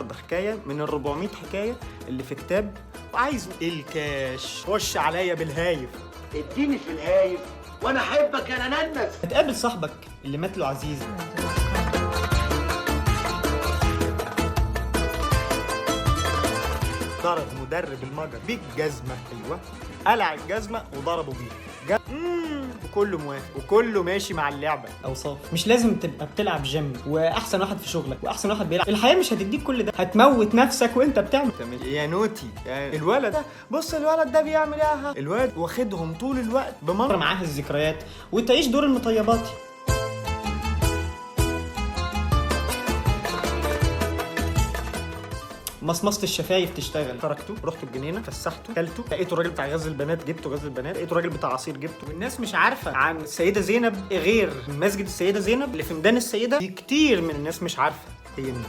النهارده حكايه من ال 400 حكايه اللي في كتاب، وعايزه الكاش. خش عليا بالهايف. اديني في الهايف وانا احبك يا ننس. هتقابل صاحبك اللي مات له عزيز، ضرب مدرب المجر بالجزمه. ايوه، قلع الجزمه وضربه بيها. وكله موافق وكله ماشي مع اللعبه. اوصاف مش لازم تبقى بتلعب جيم واحسن واحد في شغلك واحسن واحد بيلعب. الحياه مش هتديك كل ده، هتموت نفسك وانت بتعمل يا نوتي. يعني الولد ده، بص الولد ده بيعمل ايه. الولد واخدهم طول الوقت بمر معاه الذكريات وتعيش دور المطيبات. مصمصة الشفايف تشتغل. تركته، رحت الجنينه، فسحته، كلته، لقيته الراجل بتاع غزل البنات، جبته غزل البنات، لقيته الراجل بتاع عصير، جبته. والناس مش عارفه عن السيده زينب غير مسجد السيده زينب اللي في ميدان السيده. كتير من الناس مش عارفه هي مين.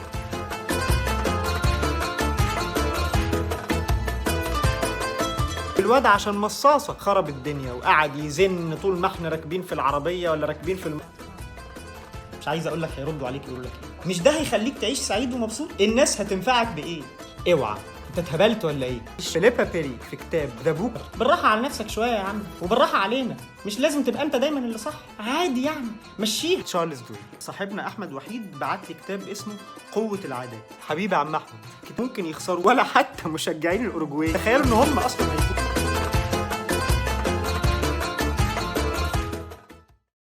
الواد عشان مصاصه خرب الدنيا وقعد يزن طول ما احنا راكبين في العربيه ولا راكبين في مش عايز اقول لك هيردوا عليك يقولوا لك ايه. مش ده هيخليك تعيش سعيد ومبسوط؟ الناس هتنفعك بايه؟ اوعى انت اتهبلت ولا ايه؟ فيليبا بيري في كتاب ذا بوك. بالراحه على نفسك شويه يا عم، وبالراحه علينا. مش لازم تبقى انت دايما اللي صح، عادي يعني مشيها. تشارلز دوي صاحبنا احمد وحيد بعت لي كتاب اسمه قوه العادات. حبيبي يا عم احمد، ممكن يخسروا ولا حتى مشجعين الاوروجواي تخيلوا ان هم اصلا هيفوتوا.